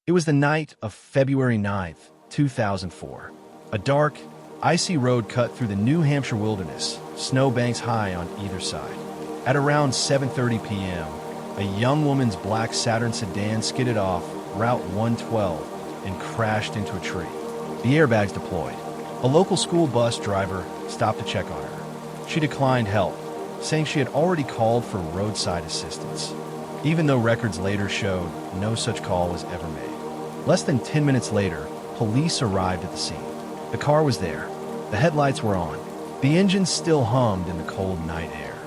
It was the night of February 9th, 2004. A dark, icy road cut through the New Hampshire wilderness, snowbanks high on either side. At around 7:30 p.m., a young woman's black Saturn sedan skidded off Route 112 and crashed into a tree. The airbags deployed. A local school bus driver stopped to check on her. She declined help, saying she had already called for roadside assistance, even though records later showed no such call was ever made. Less than 10 minutes later, police arrived at the scene. The car was there. The headlights were on. The engine still hummed in the cold night air.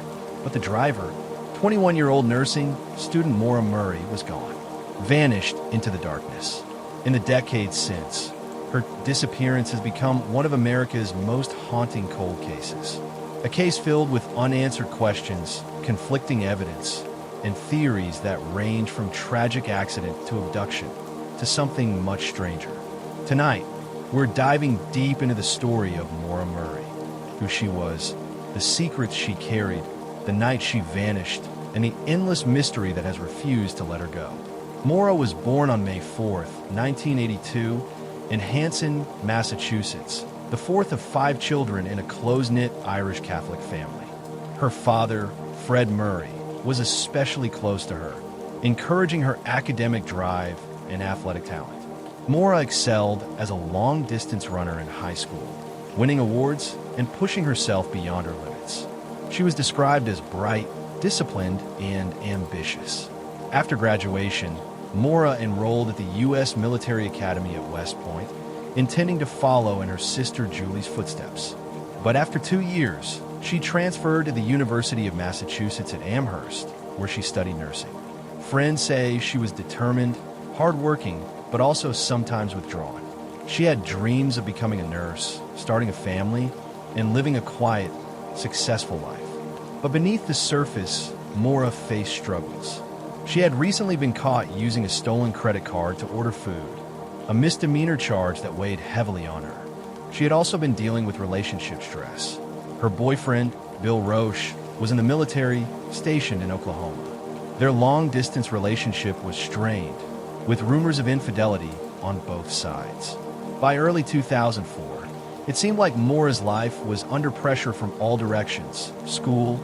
But the driver, 21-year-old nursing student Maura Murray, was gone, vanished into the darkness. In the decades since, her disappearance has become one of America's most haunting cold cases. A case filled with unanswered questions, conflicting evidence, and theories that range from tragic accident to abduction to something much stranger. Tonight, we're diving deep into the story of Maura Murray, who she was, the secrets she carried, the night she vanished, and the endless mystery that has refused to let her go. Maura was born on May 4th, 1982, in Hanson, Massachusetts, the fourth of 5 children in a close-knit Irish Catholic family. Her father, Fred Murray, was especially close to her, encouraging her academic drive and athletic talent. Maura excelled as a long-distance runner in high school, winning awards and pushing herself beyond her limits. She was described as bright, disciplined, and ambitious. After graduation, Maura enrolled at the U.S. Military Academy at West Point, intending to follow in her sister Julie's footsteps. But after 2 years, she transferred to the University of Massachusetts at Amherst, where she studied nursing. Friends say she was determined, hardworking, but also sometimes withdrawn. She had dreams of becoming a nurse, starting a family, and living a quiet, successful life. But beneath the surface, Maura faced struggles. She had recently been caught using a stolen credit card to order food, a misdemeanor charge that weighed heavily on her. She had also been dealing with relationship stress. Her boyfriend, Bill Roche, was in the military, stationed in Oklahoma. Their long-distance relationship was strained, with rumors of infidelity on both sides. By early 2004, it seemed like Maura's life was under pressure from all directions: school,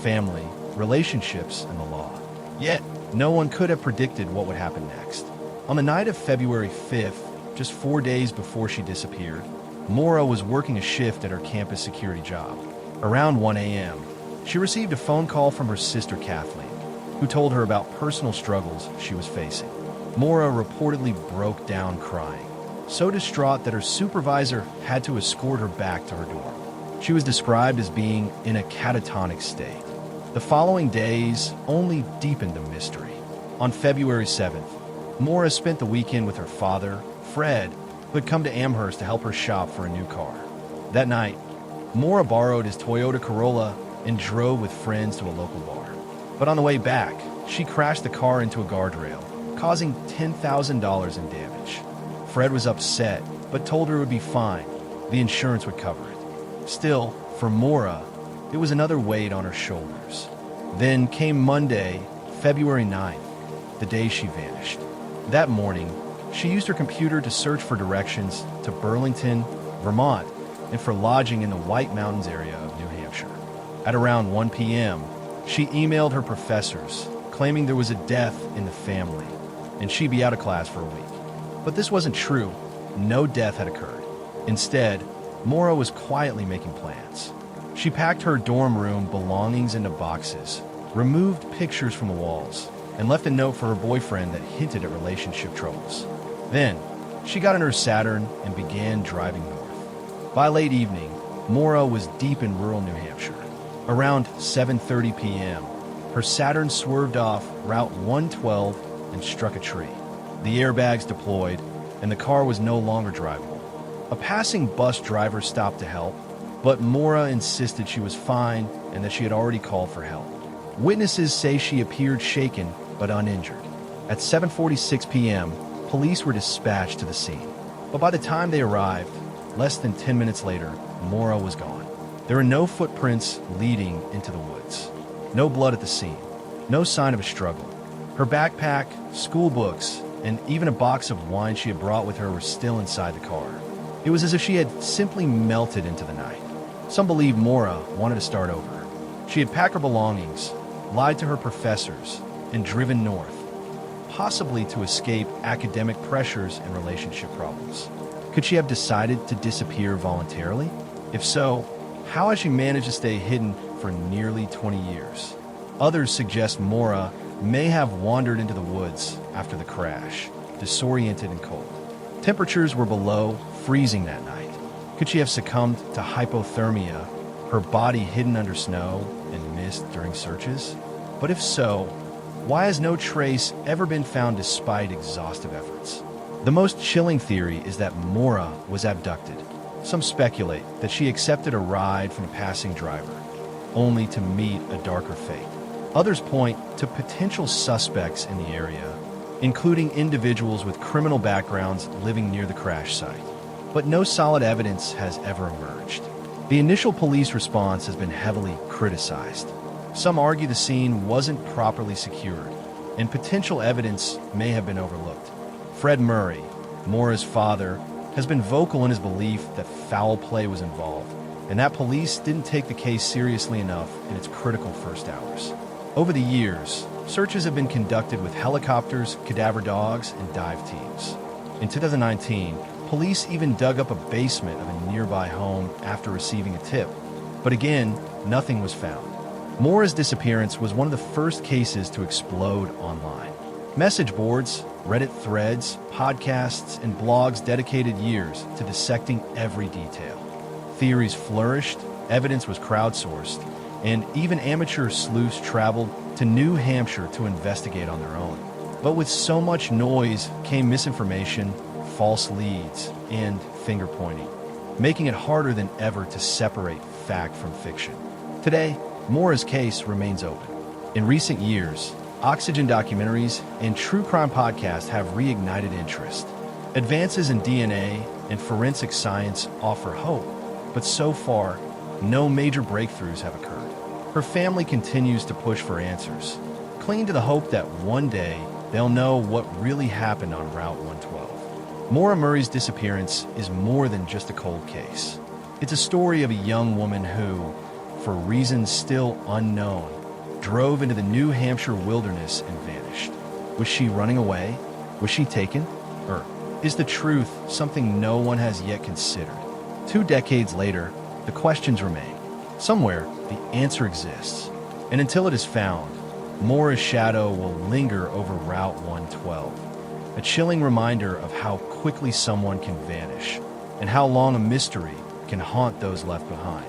family, relationships, and the law. Yet, no one could have predicted what would happen next. On the night of February 5th, just 4 days before she disappeared, Maura was working a shift at her campus security job. Around 1 a.m., she received a phone call from her sister Kathleen, who told her about personal struggles she was facing. Maura reportedly broke down crying, so distraught that her supervisor had to escort her back to her dorm. She was described as being in a catatonic state. The following days only deepened the mystery. On February 7th, Maura spent the weekend with her father, Fred, who had come to Amherst to help her shop for a new car. That night, Maura borrowed his Toyota Corolla and drove with friends to a local bar. But on the way back, she crashed the car into a guardrail, causing $10,000 in damage. Fred was upset, but told her it would be fine. The insurance would cover it. Still, for Maura, it was another weight on her shoulders. Then came Monday, February 9th, the day she vanished. That morning, she used her computer to search for directions to Burlington, Vermont, and for lodging in the White Mountains area of New Hampshire. At around 1 p.m., she emailed her professors, claiming there was a death in the family, and she'd be out of class for a week. But this wasn't true. No death had occurred. Instead, Maura was quietly making plans. She packed her dorm room belongings into boxes, removed pictures from the walls, and left a note for her boyfriend that hinted at relationship troubles. Then, she got in her Saturn and began driving north. By late evening, Maura was deep in rural New Hampshire. Around 7:30 p.m., her Saturn swerved off Route 112 and struck a tree. The airbags deployed, and the car was no longer drivable. A passing bus driver stopped to help, but Maura insisted she was fine and that she had already called for help. Witnesses say she appeared shaken but uninjured. At 7:46 p.m., police were dispatched to the scene. But by the time they arrived, less than 10 minutes later, Maura was gone. There were no footprints leading into the woods. No blood at the scene. No sign of a struggle. Her backpack, school books, and even a box of wine she had brought with her were still inside the car. It was as if she had simply melted into the night. Some believe Maura wanted to start over. She had packed her belongings, lied to her professors, and driven north, possibly to escape academic pressures and relationship problems. Could she have decided to disappear voluntarily? If so, how has she managed to stay hidden for nearly 20 years? Others suggest Maura may have wandered into the woods after the crash, disoriented and cold. Temperatures were below freezing that night. Could she have succumbed to hypothermia, her body hidden under snow and mist during searches? But if so, why has no trace ever been found despite exhaustive efforts? The most chilling theory is that Maura was abducted. Some speculate that she accepted a ride from a passing driver, only to meet a darker fate. Others point to potential suspects in the area, including individuals with criminal backgrounds living near the crash site. But no solid evidence has ever emerged. The initial police response has been heavily criticized. Some argue the scene wasn't properly secured, and potential evidence may have been overlooked. Fred Murray, Maura's father, has been vocal in his belief that foul play was involved, and that police didn't take the case seriously enough in its critical first hours. Over the years, searches have been conducted with helicopters, cadaver dogs, and dive teams. In 2019, police even dug up a basement of a nearby home after receiving a tip. But again, nothing was found. Maura's disappearance was one of the first cases to explode online. Message boards, Reddit threads, podcasts, and blogs dedicated years to dissecting every detail. Theories flourished, evidence was crowdsourced, and even amateur sleuths traveled to New Hampshire to investigate on their own. But with so much noise came misinformation, false leads, and finger-pointing, making it harder than ever to separate fact from fiction. Today, Maura's case remains open. In recent years, Oxygen documentaries and true crime podcasts have reignited interest. Advances in DNA and forensic science offer hope, but so far, no major breakthroughs have occurred. Her family continues to push for answers, clinging to the hope that one day they'll know what really happened on Route 112. Maura Murray's disappearance is more than just a cold case. It's a story of a young woman who, for reasons still unknown, drove into the New Hampshire wilderness and vanished. Was she running away? Was she taken? Or is the truth something no one has yet considered? 2 decades later, the questions remain. Somewhere, the answer exists. And until it is found, Maura's shadow will linger over Route 112, a chilling reminder of how quickly someone can vanish and how long a mystery can haunt those left behind.